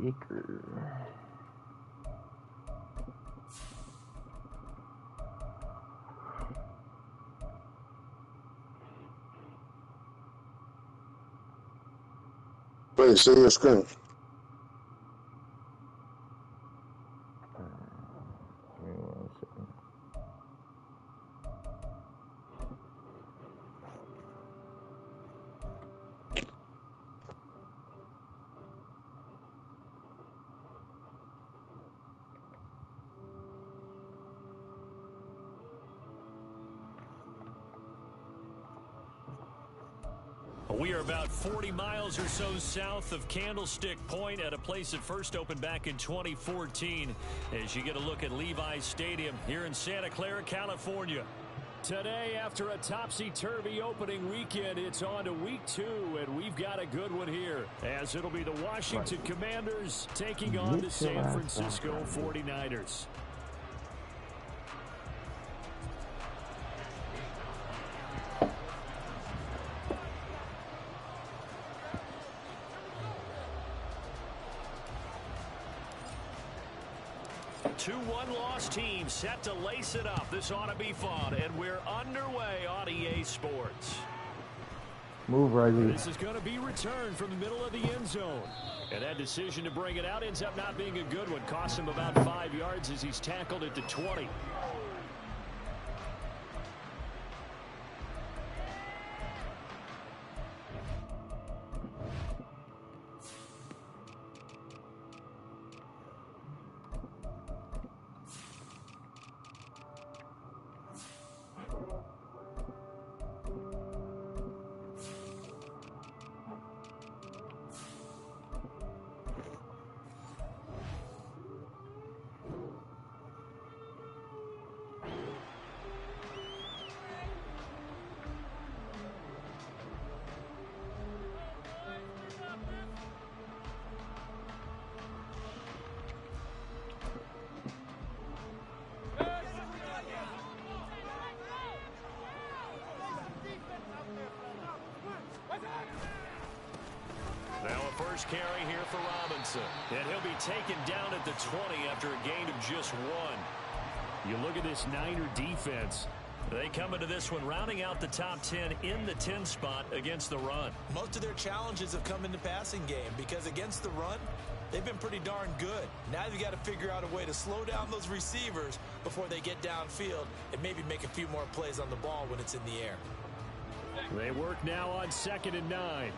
Baker. Wait, see your screen. We are about 40 miles or so south of Candlestick Point at a place that first opened back in 2014 as you get a look at Levi's Stadium here in Santa Clara, California. Today, after a topsy-turvy opening weekend, it's on to week 2, and we've got a good one here, as it'll be the Washington Commanders taking on the San Francisco 49ers. Two one-loss teams set to lace it up. This ought to be fun, and we're underway on EA Sports. Move, Riley. This is going to be returned from the middle of the end zone. And that decision to bring it out ends up not being a good one. Costs him about 5 yards as he's tackled at the 20. Now a first carry here for Robinson. And he'll be taken down at the 20 after a gain of just 1. You look at this Niner defense. They come into this one rounding out the top 10 in the 10 spot against the run. Most of their challenges have come in the passing game because against the run, they've been pretty darn good. Now you've got to figure out a way to slow down those receivers before they get downfield and maybe make a few more plays on the ball when it's in the air. They work now on 2nd and 9.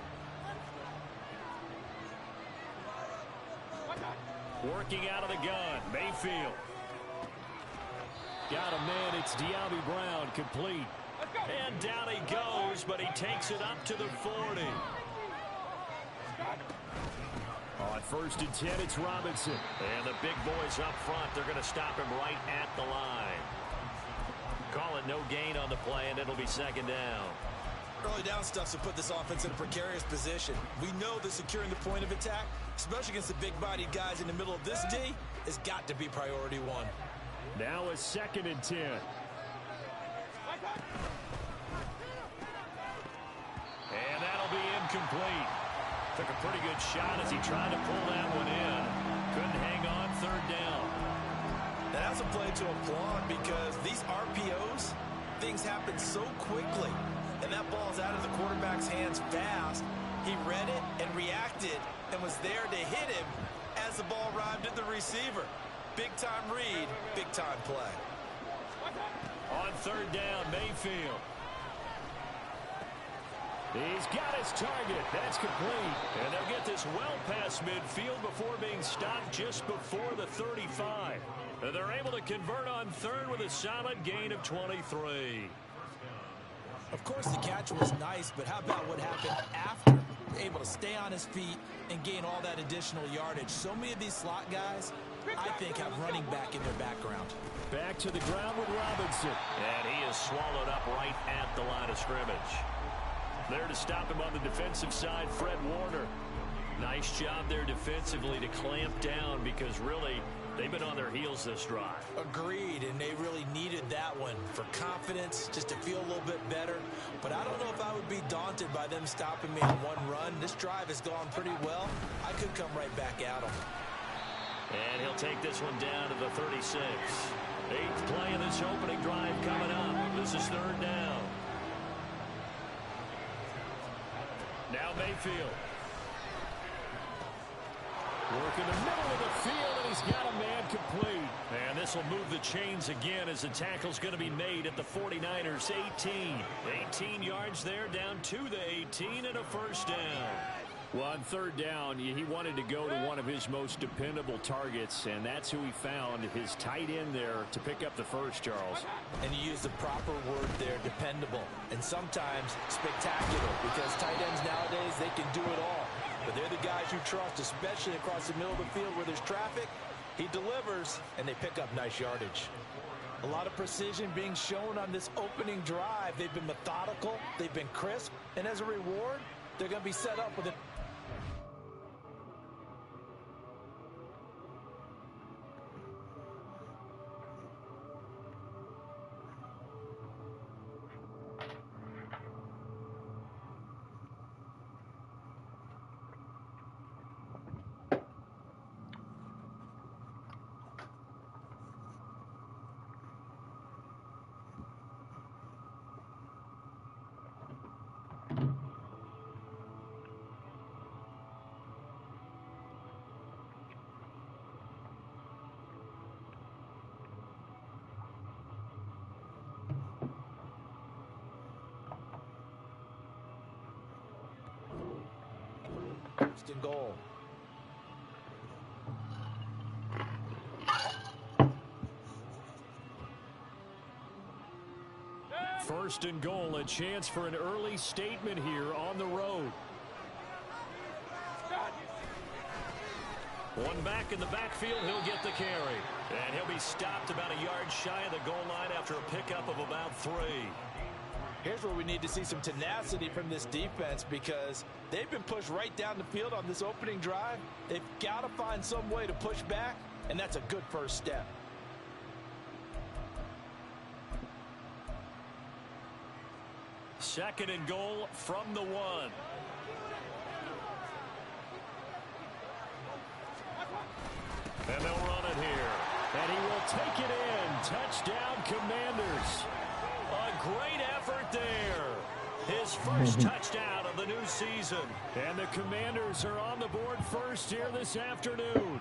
Working out of the gun, Mayfield. Got a man, it's De'Ami Brown, complete. And down he goes, but he takes it up to the 40. On 1st and 10, it's Robinson. And the big boys up front, they're going to stop him right at the line. Call it no gain on the play, and it'll be 2nd down. Early down stuff to put this offense in a precarious position. We know that securing the point of attack, especially against the big-bodied guys in the middle of this D, has got to be priority 1. Now a 2nd and 10. And that'll be incomplete. Took a pretty good shot as he tried to pull that one in. Couldn't hang on 3rd down. And that's a play to applaud because these RPOs, things happen so quickly. And that ball's out of the quarterback's hands fast. He read it and reacted and was there to hit him as the ball arrived at the receiver. Big-time read, big-time play. On 3rd down, Mayfield. He's got his target. That's complete. And they'll get this well past midfield before being stopped just before the 35. And they're able to convert on 3rd with a solid gain of 23. Of course, the catch was nice, but how about what happened after? Able to stay on his feet and gain all that additional yardage. So many of these slot guys, I think, have running back in their background. Back to the ground with Robinson. And he is swallowed up right at the line of scrimmage. There to stop him on the defensive side, Fred Warner. Nice job there defensively to clamp down because really they've been on their heels this drive. Agreed, and they really needed that one for confidence, just to feel a little bit better. But I don't know if I would be daunted by them stopping me on one run. This drive has gone pretty well. I could come right back at him. And he'll take this one down to the 36. 8th play of this opening drive coming up. This is 3rd down. Now Mayfield. Working the middle of the field, and he's got a man complete. And this will move the chains again as the tackle's going to be made at the 49ers 18. 18 yards there, down to the 18, and a first down. Well, on 3rd down, he wanted to go to one of his most dependable targets, and that's who he found, his tight end there, to pick up the first, Charles. And you use the proper word there, dependable, and sometimes spectacular, because tight ends nowadays, they can do it all. But they're the guys you trust, especially across the middle of the field where there's traffic. He delivers, and they pick up nice yardage. A lot of precision being shown on this opening drive. They've been methodical, they've been crisp, and as a reward, they're going to be set up with it. First and goal. First and goal, a chance for an early statement here on the road. One back in the backfield, he'll get the carry. And he'll be stopped about a yard shy of the goal line after a pickup of about 3. Here's where we need to see some tenacity from this defense, because they've been pushed right down the field on this opening drive. They've got to find some way to push back, and that's a good first step. Second and goal from the 1. And they'll run it here. And he will take it in. Touchdown, Commanders. A great effort there. His first touchdown of the new season. And the Commanders are on the board first here this afternoon.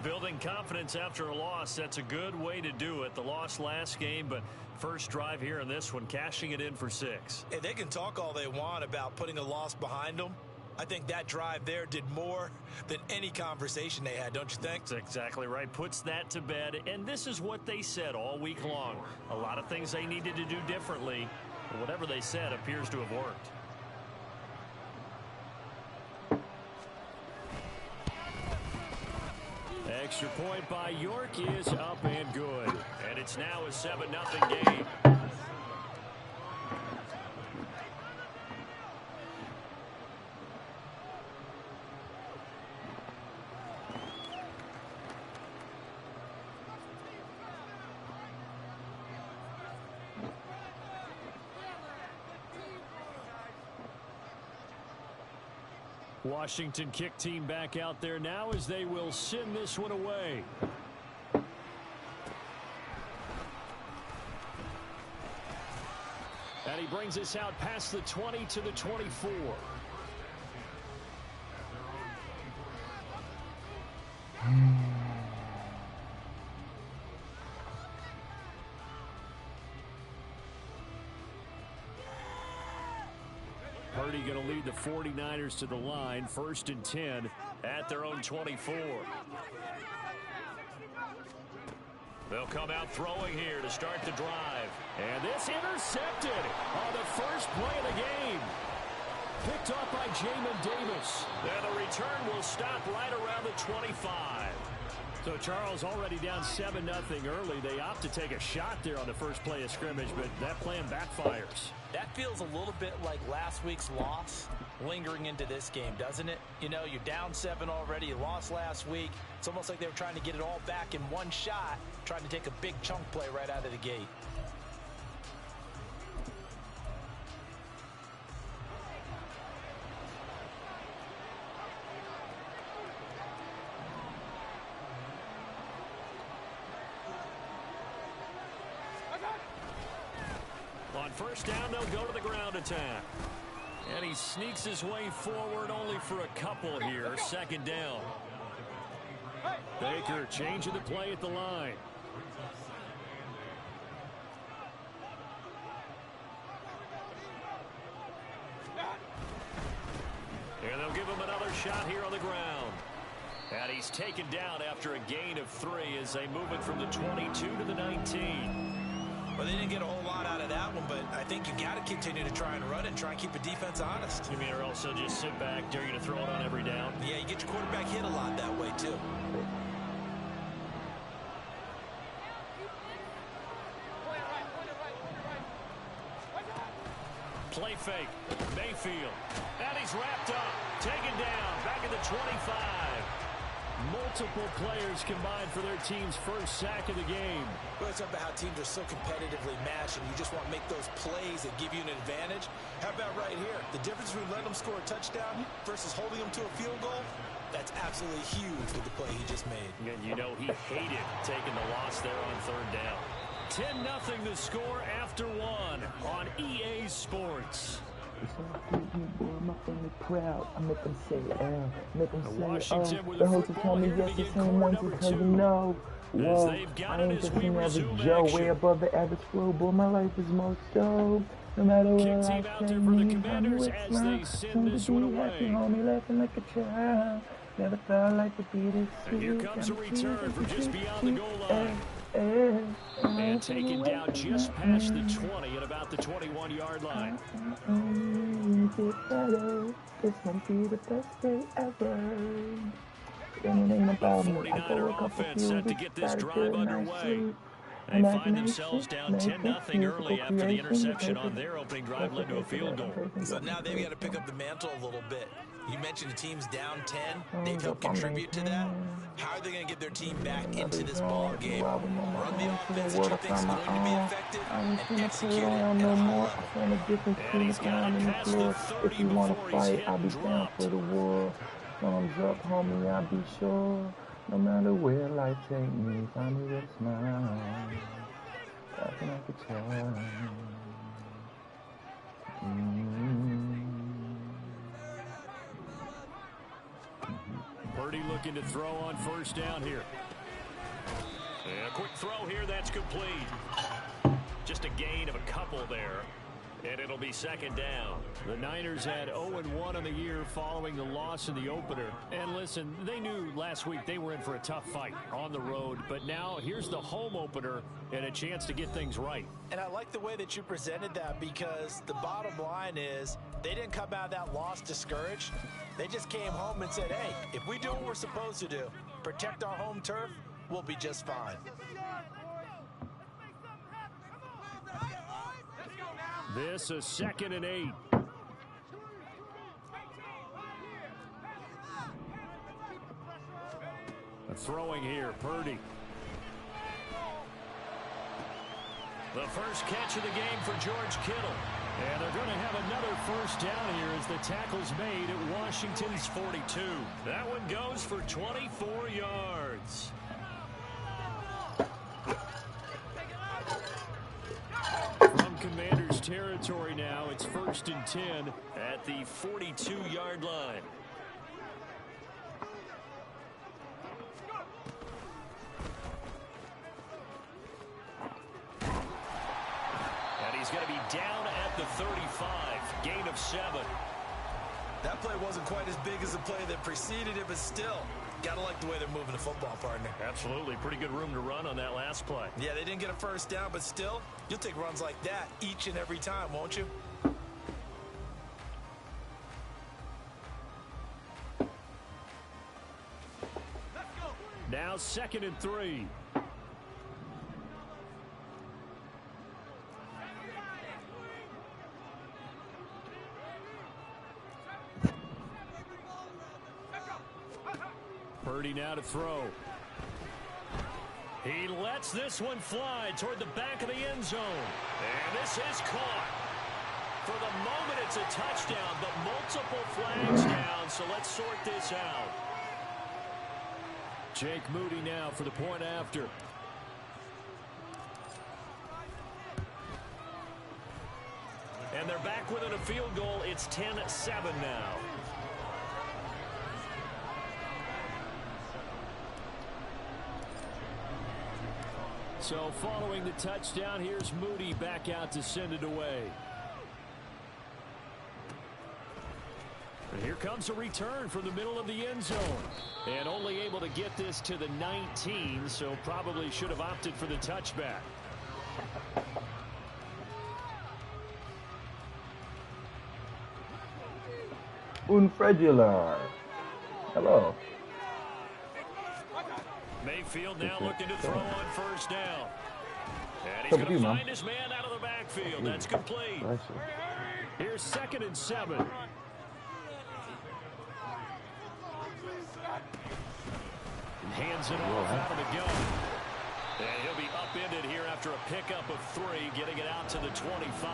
Building confidence after a loss, that's a good way to do it. The loss last game, but first drive here in this one, cashing it in for 6. Hey, they can talk all they want about putting a loss behind them. I think that drive there did more than any conversation they had, don't you think? That's exactly right. Puts that to bed, and this is what they said all week long. A lot of things they needed to do differently, but whatever they said appears to have worked. Extra point by York is up and good. And it's now a 7-0 game. Washington kick team back out there now as they will send this one away. And he brings us out past the 20 to the 24. Purdy going to lead the 49ers to the line, 1st and 10 at their own 24. They'll come out throwing here to start the drive. And this intercepted on the first play of the game. Picked up by Jamin Davis. And the return will stop right around the 25. So Charles already down 7-0 early. They opt to take a shot there on the first play of scrimmage, but that plan backfires. That feels a little bit like last week's loss lingering into this game, doesn't it? You know, you're down 7 already. You lost last week. It's almost like they were trying to get it all back in one shot, trying to take a big chunk play right out of the gate. On first down, they'll go to the ground attack. And he sneaks his way forward only for a couple here. Second down. Baker changing the play at the line. And they'll give him another shot here on the ground. And he's taken down after a gain of 3 as they move it from the 22 to the 19. Well, they didn't get a whole lot out of that one, but I think you got to continue to try and run and try and keep the defense honest. You mean or also just sit back, dare you to throw it on every down? Yeah, you get your quarterback hit a lot that way, too. Play fake. Mayfield. And he's wrapped up. Taken down. Back at the 25. Multiple players combined for their team's first sack of the game. Well, it's about how teams are so competitively matched, and you just want to make those plays that give you an advantage. How about right here? The difference between letting them score a touchdown versus holding them to a field goal, that's absolutely huge with the play he just made. And you know he hated taking the loss there on third down. 10-0 the score after 1 on EA Sports. My family proud. I make them say L, make them say Washington with the a whole football time here yes, to the begin same quarter ones number because 2. you know. Whoa, they've got I it ain't as just we an resume average Joe, action. way above the average flow, boy, my life is most dope. No matter what Kick I team say, out there for the me, Commanders homie, as smile. they send Soon to this be one happy, away. homie, laughing like a child. Never felt like to be this And here sweet. comes a I'm return sweet, from just sweet, beyond the goal line. I'm And taken away down from just my past the end. 20 at about the 21-yard line. Get better. This won't be the best day ever. And it ain't about me. I go a 49er couple offense few set to weeks get this without a drive good night's underway. sleep. They find themselves down 10-0 early after the interception on their opening drive led to a field goal. So now they've got to pick up the mantle a little bit. You mentioned the team's down 10. They've helped contribute to that. How are they going to get their team back into this ball game? Run the offense that you think is going to be effective and execute it at a high level. And he's got it past the 30 before he's hit and dropped. Thumbs up, homie, I'll be sure. No matter where life take me, find me with a smile. Laughing like a child. Purdy looking to throw on first down here. And a quick throw here, that's complete. Just a gain of a couple there. And it'll be second down. The Niners had 0-1 on the year following the loss in the opener. And listen, they knew last week they were in for a tough fight on the road. But now here's the home opener and a chance to get things right. And I like the way that you presented that, because the bottom line is they didn't come out of that loss discouraged. They just came home and said, hey, if we do what we're supposed to do, protect our home turf, we'll be just fine. This is 2nd and 8. Throwing here, Purdy. The first catch of the game for George Kittle. And they're going to have another first down here as the tackle's made at Washington's 42. That one goes for 24 yards. From Commanders territory now, it's 1st and 10 at the 42-yard line. And he's going to be down at the 35, gain of 7. That play wasn't quite as big as the play that preceded it, but still, gotta like the way they're moving the football, partner. Absolutely. Pretty good room to run on that last play. Yeah, they didn't get a first down, but still, you'll take runs like that each and every time, won't you? Now 2nd and 3. Purdy now to throw. He lets this one fly toward the back of the end zone. And this is caught. For the moment, it's a touchdown, but multiple flags down, so let's sort this out. Jake Moody now for the point after. And they're back within a field goal. It's 10-7 now. So following the touchdown, here's Moody back out to send it away. And here comes a return from the middle of the end zone. And only able to get this to the 19, so probably should have opted for the touchback. Unfredular. Hello. Mayfield now looking to throw on first down. And he's going to find his man out of the backfield. That's complete. Here's 2nd and 7. Hands it off out of the gun. And he'll be upended here after a pickup of 3, getting it out to the 25.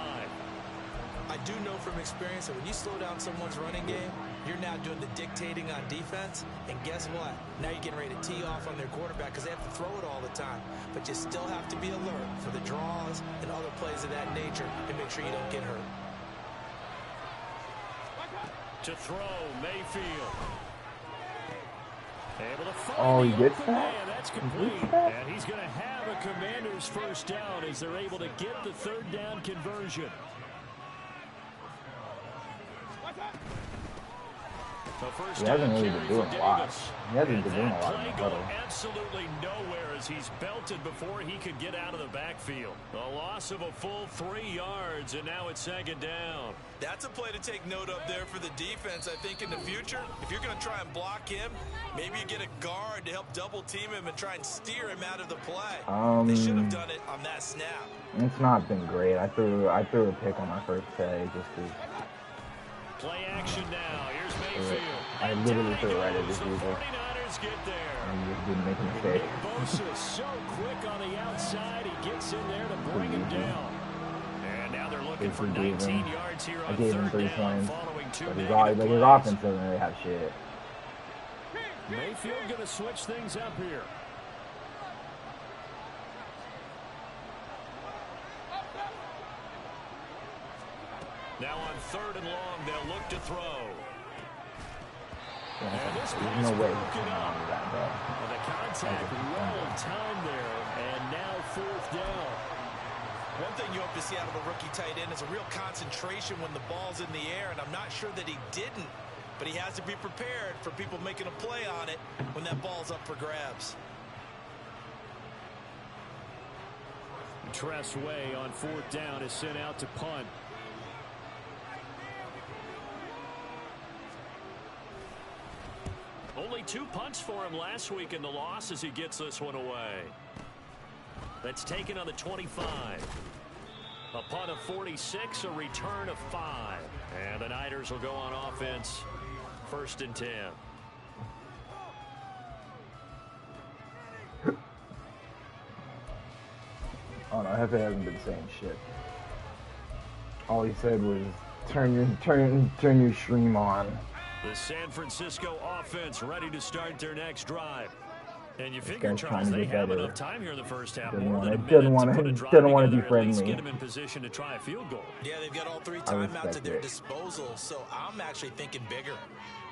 I do know from experience that when you slow down someone's running game, you're now doing the dictating on defense. And guess what? Now you're getting ready to tee off on their quarterback because they have to throw it all the time. But you still have to be alert for the draws and other plays of that nature and make sure you don't get hurt. To throw, Mayfield. Able to Oh, he gets that? Man, that's complete. And he's going to have a Commander's first down as they're able to get the 3rd down conversion. He hasn't really been doing a lot. He hasn't been doing a lot in the huddle. Absolutely nowhere as he's belted before he could get out of the backfield. A loss of a full 3 yards, and now it's 2nd down. That's a play to take note of there for the defense, I think, in the future. If you're going to try and block him, maybe you get a guard to help double team him and try and steer him out of the play. They should have done it on that snap. It's not been great. I threw a pick on my first play just to... Play action now. Here's Mayfield. I literally threw it right at his user. 49ers get there. And he just didn't make a mistake. Bosa so quick on the outside. He gets in there to bring him down. And now they're looking for 19 yards here on 3rd down following 2 negative plays. His offense doesn't really have shit. Mayfield going to switch things up here. Now on 3rd and long, they'll look to throw. And this There's no way broken up. that, bro. And the contact well timed there, and now 4th down. One thing you hope to see out of a rookie tight end is a real concentration when the ball's in the air, and I'm not sure that he didn't, but he has to be prepared for people making a play on it when that ball's up for grabs. Tress Way on 4th down is sent out to punt. Only 2 punts for him last week in the loss as he gets this one away. That's taken on the 25. A punt of 46, a return of 5. And the Niners will go on offense. 1st and 10. Oh no, Hefe hasn't been saying shit. All he said was turn your stream on. The San Francisco offense ready to start their next drive. And you figure, Charles, they have enough time here in the first half. More than a minute to put a drive together, at least get them in position to try a field goal. Yeah, they've got all 3 timeouts at their disposal, so I'm actually thinking bigger.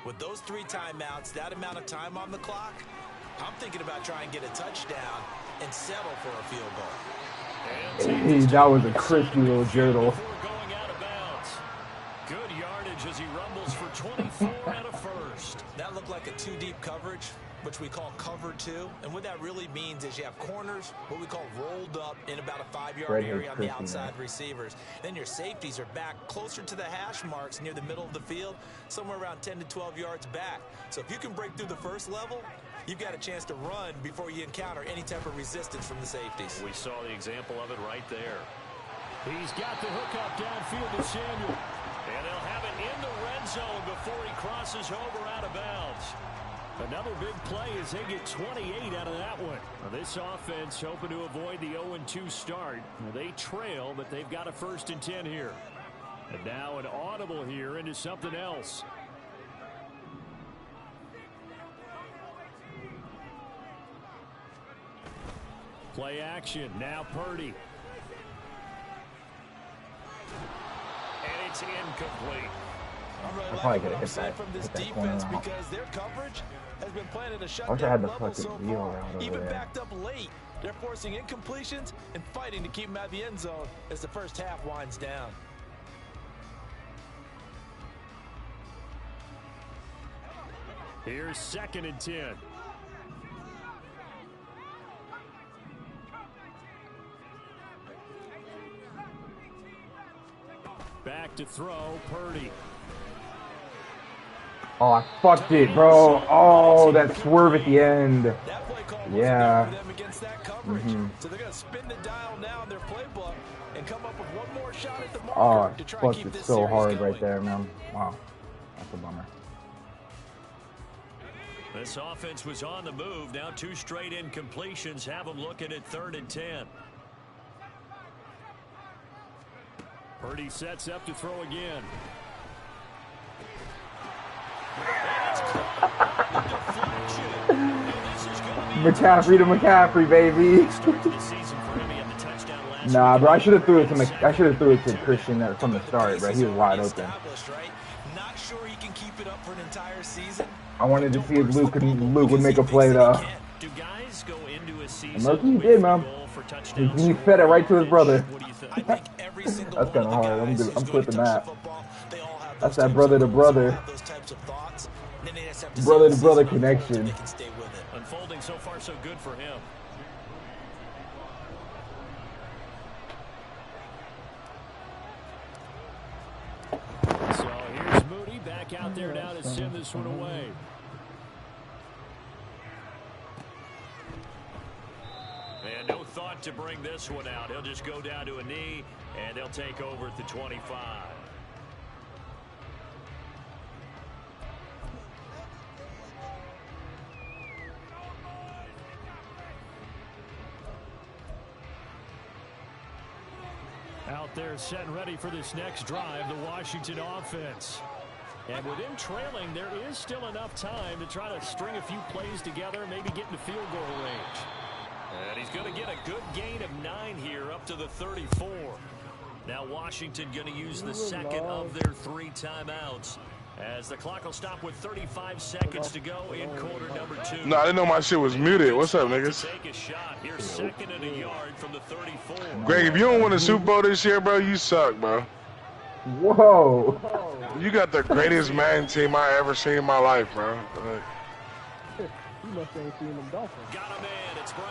With those 3 timeouts, that amount of time on the clock, I'm thinking about trying to get a touchdown and settle for a field goal. That was a crispy little journal. Good yardage as he rumbles for 24 and a first. That looked like a 2-deep coverage, which we call cover 2. And what that really means is you have corners, what we call rolled up in about a 5-yard area on the outside receivers. Then your safeties are back closer to the hash marks near the middle of the field, somewhere around 10 to 12 yards back. So if you can break through the first level, you've got a chance to run before you encounter any type of resistance from the safeties. We saw the example of it right there. He's got the hook up downfield to Samuel. And they'll have it in the red zone before he crosses over out of bounds. Another big play as they get 28 out of that one. Now this offense hoping to avoid the 0-2 start. They trail, but they've got a 1st and 10 here. And now an audible here into something else. Play action. Now Purdy. It's incomplete. I probably could have hit that corner out. Because their coverage has been playing at a I wish I shutdown had the level fucking so wheel far, around over even there. backed up late. They're forcing incompletions and fighting to keep them out of the end zone as the first half winds down. Here's 2nd and 10. Back to throw, Purdy. Oh, I fucked it, bro. Oh, that swerve at the end. That play call Yeah. wasn't good for them against that coverage. So they're going to spin the dial now in their playbook and come up with one more shot at the Oh, marker I to try and fucked keep it this so series hard going. right there, man. Wow. That's a bummer. This offense was on the move. Now 2 straight incompletions have them looking at 3rd and 10. Purdy sets up to throw again. McCaffrey to McCaffrey, baby. Nah, bro, I should have threw it to Christian from the start, bro. He was wide open. Not sure he can keep it up for an entire season. I wanted to see if Luke would make a play though. Do guys go into a season And Loki, he did, man. He fed it right to his brother. That's kind of hard. I'm clipping that. That's that brother to brother. Brother to brother connection. Unfolding so far so good for him. So here's Moody back out there now to send this one away. And no thought to bring this one out. He'll just go down to a knee, and they'll take over at the 25. Out there set and ready for this next drive, the Washington offense. And with him trailing, there is still enough time to try to string a few plays together, maybe get into field goal range. And he's going to get a good gain of 9 here up to the 34. Now Washington going to use the second of their 3 timeouts as the clock will stop with 35 seconds to go in quarter number 2. No, I didn't know my shit was muted. What's up, niggas? Take a shot. Here's 2nd and a yard from the 34. Greg, if you don't win a Super Bowl this year, bro, you suck, bro. Whoa. You got the greatest Madden team I ever seen in my life, bro. You must ain't seen them Dolphins.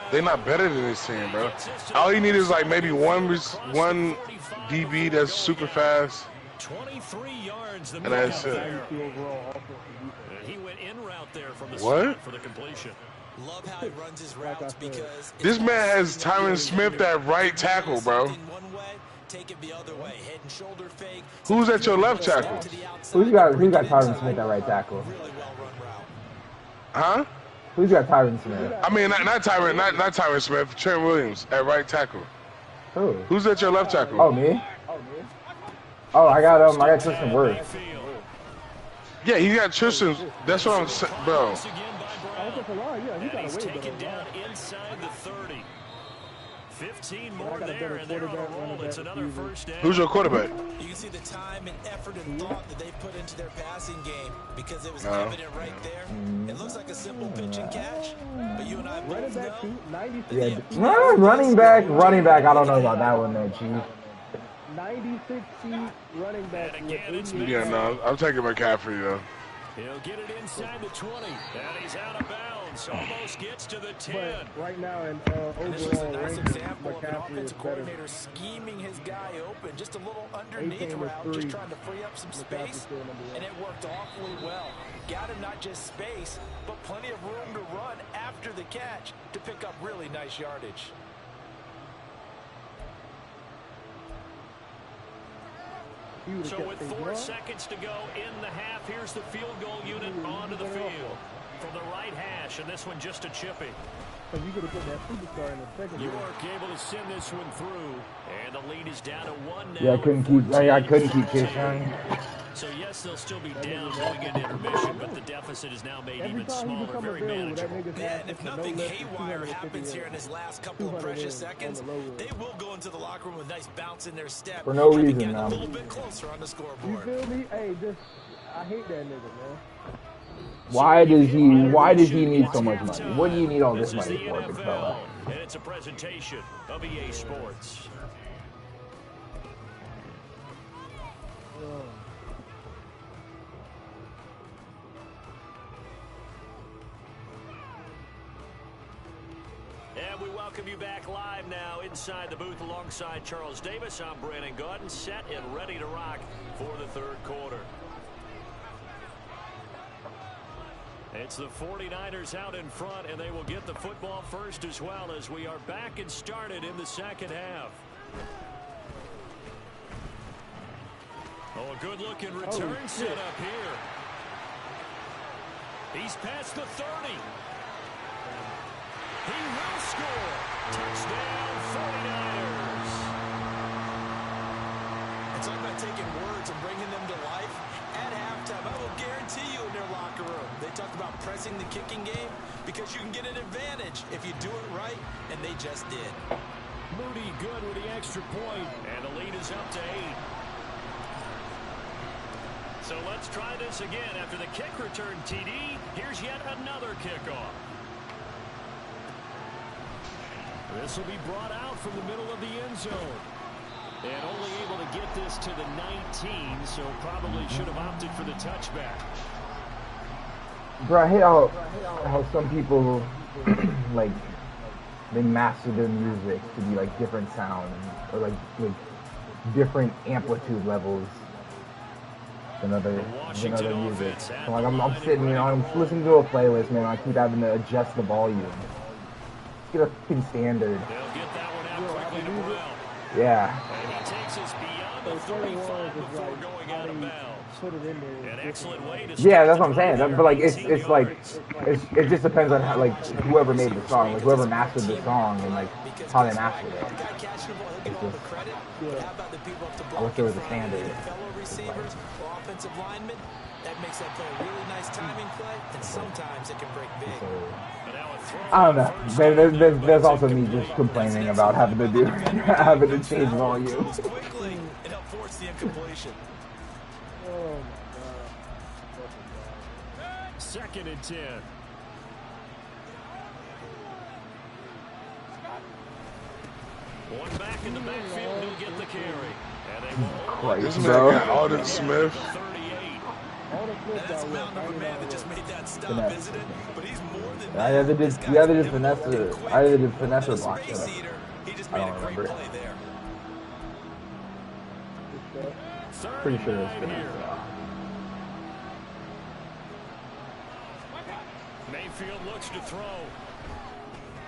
They not better than this team, bro. All you need is like maybe one DB that's super fast. 23 yards. And that's it. He went in route there from the What? start for the completion. Love how he runs his routes because This man has Tyron Smith at right tackle, bro. Take it the other way. Head and shoulder fake. Who's at your left tackle? Who's got Tyron Smith at right tackle? Really well run route. Huh? Who's got Tyron Smith? I mean, not Tyron Smith. Trent Williams at right tackle. Who? Who's at your left tackle? Oh, me? Oh, I got Tristan Wirfs. Yeah, he got Tristan. That's what I'm saying, bro. And he's taken down inside the 30. 15 more there, and they're on a roll. It's another first down. Who's your quarterback? You can see the time and effort and thought that they put into their passing game because it was evident right there. It looks like a simple pitch and catch, but you and I both know. Yeah, running back. I don't know about that one there, Chief. 96 feet running back. Yeah, no, I'm taking McCaffrey, though. He'll get it inside the 20, and he's out of bounds. Almost gets to the 10. But right now, in This was a overall nice ranking, example of an McCaffrey is offensive better. coordinator scheming his guy open, just a little underneath 18 was route, just 3. trying to free up some McCaffrey's space, still number 1. and it worked awfully well. Got him not just space, but plenty of room to run after the catch to pick up really nice yardage. So with 4 seconds to go in the half, here's the field goal unit onto the field. From the right hash, and this one just a chippy. You could have put that superstar in the second. York able to send this one through, and the lead is down to 1 now. Yeah, I couldn't keep Chase Young. So, yes, they'll still be down going into intermission, but the deficit is now made even smaller, very manageable. Yeah, and if nothing haywire happens here in his last couple of precious seconds, they will go into the locker room with a nice bounce in their step. For no reason, get man. a little bit closer on the scoreboard. You feel me? Hey, I hate that nigga, man. Why does he need so much money? What do you need all this money for, big fella? And it's a presentation of EA Sports. And we welcome you back live now inside the booth alongside Charles Davis. I'm Brandon Gaudin, set and ready to rock for the third quarter. It's the 49ers out in front, and they will get the football first as well as we are back and started in the second half. Oh, a good-looking return set up here. He's past the 30. He will score. Touchdown, 49ers. It's like about taking words and bringing them to life. At halftime, I will guarantee you in their locker room, they talk about pressing the kicking game because you can get an advantage if you do it right, and they just did. Moody good with the extra point, and the lead is up to 8. So let's try this again. After the kick return TD, here's yet another kickoff. This will be brought out from the middle of the end zone. And only able to get this to the 19, so probably should have opted for the touchback. Bro, I hate how some people, like, they master their music to be, like, different sounds, or, like different amplitude levels than other music. So, like, I'm sitting here, I'm listening to a playlist, man, I keep having to adjust the volume. Get a fucking standard. They'll get that one out quickly to Brown. Yeah. And he takes us beyond the 35 before going out of bounds. An excellent way to yeah, that's what I'm saying. But like, it's like, it just depends on how, like, whoever made the song, like whoever mastered the song and like how they mastered it. It's just, I wish there was a standard. Offensive lineman, that makes that play a really nice timing play, and sometimes it can break big. I don't know. There's also me just complaining about having to change volume. Quickly, and help force the incompletion. Oh my God. 2nd and 10. One back in the backfield, he'll get the carry. And they will. This man got Alden Smith. 38. That's a mountain of a man that just made that stop, isn't it? But he's more than that. I either did finesse or block it. I don't remember. Pretty sure it was finesse. Mayfield looks to throw.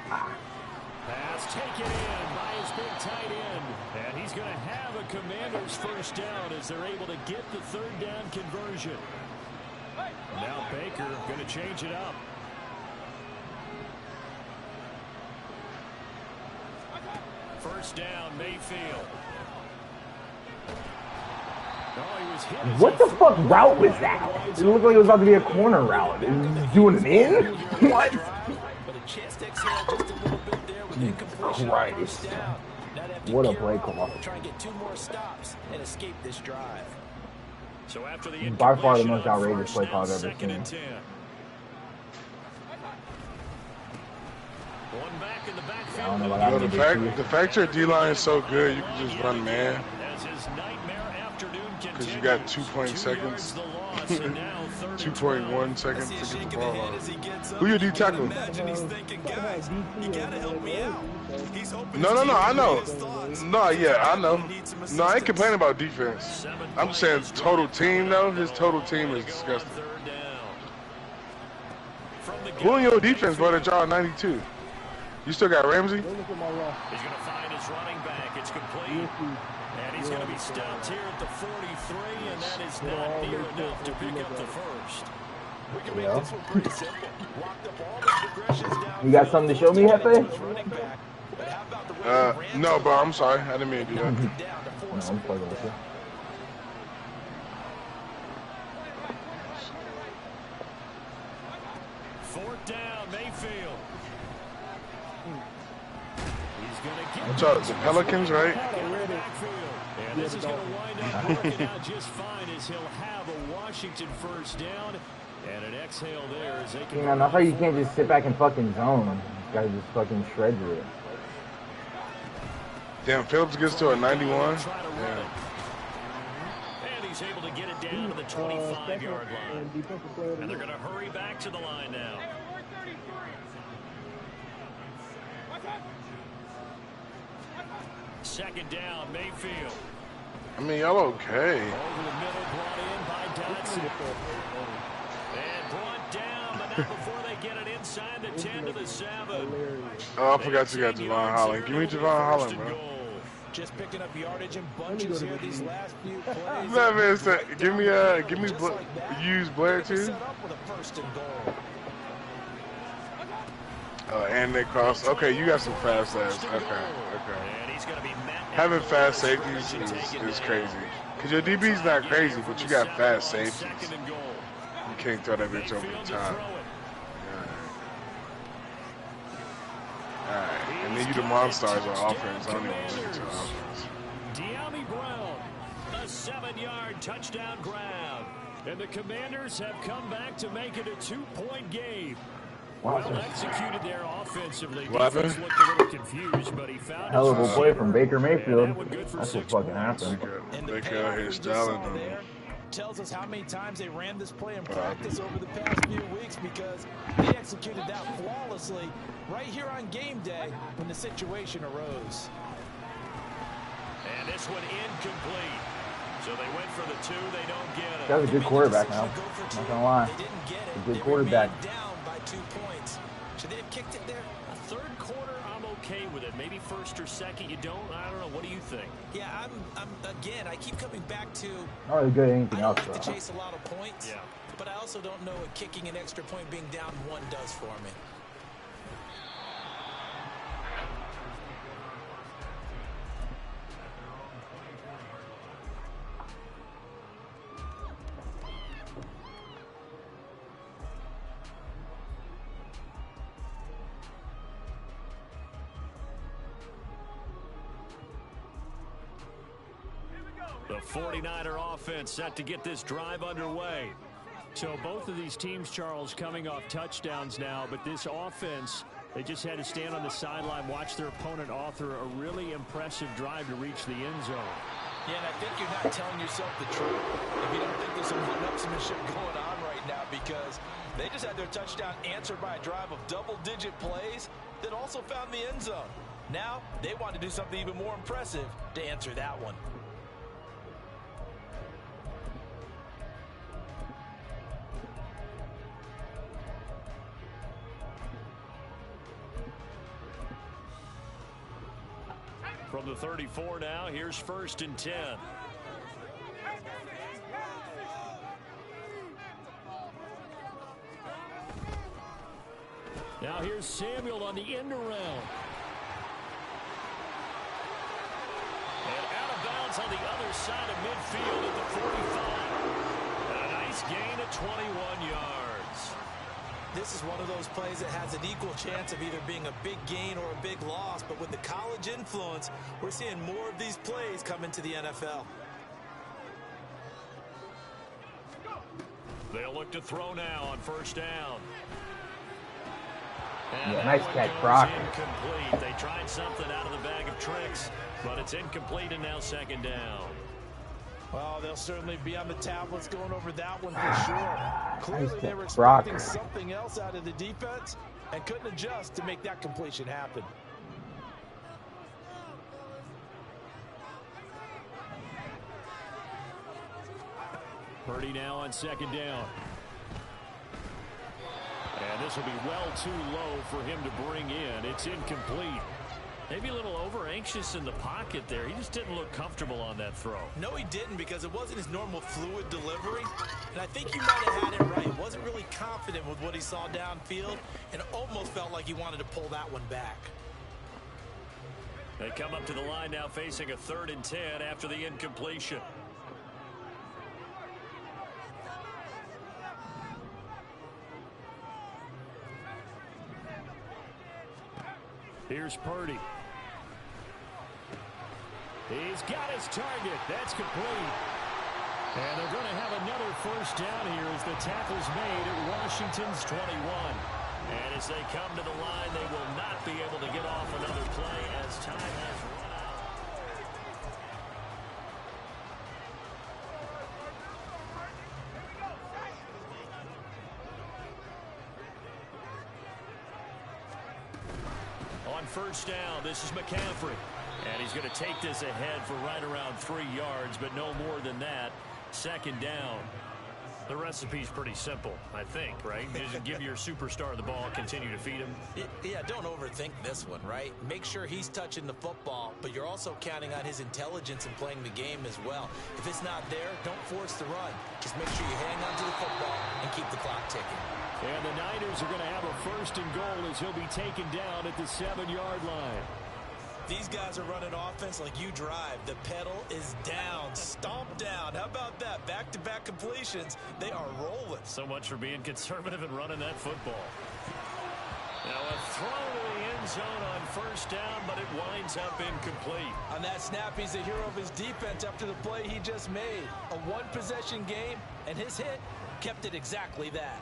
Pass taken in by his big tight end. And he's going to have a Commander's first down as they're able to get the 3rd down conversion. Now Baker going to change it up. First down, Mayfield. What the fuck route was that? It looked like it was about to be a corner route. Is he doing it in? What? Jesus Christ. What a play call. Try and get 2 more stops and escape this drive. So after the by far the most outrageous play call I've ever seen. One back in the backfield. I don't know what The fact your D-line is so good, you can just run man. Because you got 2.0 seconds. 2.1 seconds to get the ball out. Who your D tackle? No, I know. No, yeah, I know. No, I ain't complaining about defense. I'm saying total team, though. His total team is disgusting. Who on your defense, brother? Y'all 92. You still got Ramsey? He's going to find his running back. It's complete. And he's going to be stopped here at the 43, and that is not near enough to pick up the first. We can make this one pretty simple. Walked up all the progressions down. You got something to show me, Hefe? No, bro, I'm sorry. I didn't mean to do that. No, I'm fucking with you. What's up? The Pelicans, right? And this is going to wind up working out just fine as he'll have a Washington first down and an exhale there as they can. Man, that's why you can't just sit back and fucking zone. This guy just fucking shreds it. Damn, Phillips gets to a 91. And he's able to get it down to the 25-yard line. And they're going to hurry back to the line now. Second down, Mayfield. I mean, y'all okay. Over the middle, brought in by Dotson. And brought down, but not before they get it inside the 10 to the 7. Oh, I forgot you got Javon Holland. Give me Javon Holland, bro. Just picking up yardage in bunches here these last few plays. That man said, give me use Blair too. And they cross. Okay, you got some fast ass. Okay. Having fast safeties is crazy. Cause your DB's not crazy, but you got fast safeties. You can't throw that bitch over the top. Alright, and then you the Monstars on offense. I don't even want to look at your offense. De'Ami Brown, a 7-yard touchdown grab. And the Commanders have come back to make it a 2-point game. Well executed there offensively. Defense looked a little confused, but he found hell of a play from Baker Mayfield. That's what fucking happened. They got here styling them. Tells us how many times they ran this play in practice over the past few weeks because they executed that flawlessly right here on game day when the situation arose. And this one incomplete. So they went for the 2, they don't get it. That was a good quarterback now. Not gonna lie. A good quarterback. Down by 2 points. Should they have kicked it there? A third quarter, I'm okay with it. Maybe first or second, you don't. I don't know. What do you think? Yeah, I'm again. I keep coming back to. Not really good at anything else, I like to chase a lot of points. Yeah. But I also don't know what kicking an extra point, being down 1, does for me. The 49er offense set to get this drive underway. So both of these teams, Charles, coming off touchdowns now, but this offense, they just had to stand on the sideline, watch their opponent author a really impressive drive to reach the end zone. Yeah, and I think you're not telling yourself the truth if you don't think there's some one-upsmanship going on right now, because they just had their touchdown answered by a drive of double-digit plays that also found the end zone. Now they want to do something even more impressive to answer that one. From the 34 now, here's 1st and 10. Now here's Samuel on the end around. And out of bounds on the other side of midfield at the 45. And a nice gain of 21 yards. This is one of those plays that has an equal chance of either being a big gain or a big loss, but with the college influence, we're seeing more of these plays come into the NFL. They'll look to throw now on 1st down. Yeah, nice catch, Brock. Incomplete. They tried something out of the bag of tricks, but it's incomplete, and now 2nd down. Well, they'll certainly be on the tablets going over that one for sure. Clearly, they were Brock. expecting something else out of the defense and couldn't adjust to make that completion happen. Purdy now on 2nd down. And this will be well too low for him to bring in. It's incomplete. Maybe a little over-anxious in the pocket there. He just didn't look comfortable on that throw. No, he didn't, because it wasn't his normal fluid delivery. And I think he might have had it right. Wasn't really confident with what he saw downfield and almost felt like he wanted to pull that one back. They come up to the line now facing a 3rd and 10 after the incompletion. Here's Purdy. He's got his target. That's complete. And they're going to have another first down here as the tackle's made at Washington's 21. And as they come to the line, they will not be able to get off another play as time has run out. On first down, this is McCaffrey. And he's going to take this ahead for right around 3 yards, but no more than that. Second down. The recipe's pretty simple, I think, right? Just give your superstar the ball, continue to feed him. Yeah, don't overthink this one, right? Make sure he's touching the football, but you're also counting on his intelligence in playing the game as well. If it's not there, don't force the run. Just make sure you hang on to the football and keep the clock ticking. And the Niners are going to have a first and goal as he'll be taken down at the 7-yard line. These guys are running offense like you drive. The pedal is down, stomp down. How about that? Back-to-back completions. They are rolling. So much for being conservative and running that football. Now a throw to the end zone on first down, but it winds up incomplete. On that snap, he's a hero of his defense after the play he just made. A one-possession game, and his hit kept it exactly that.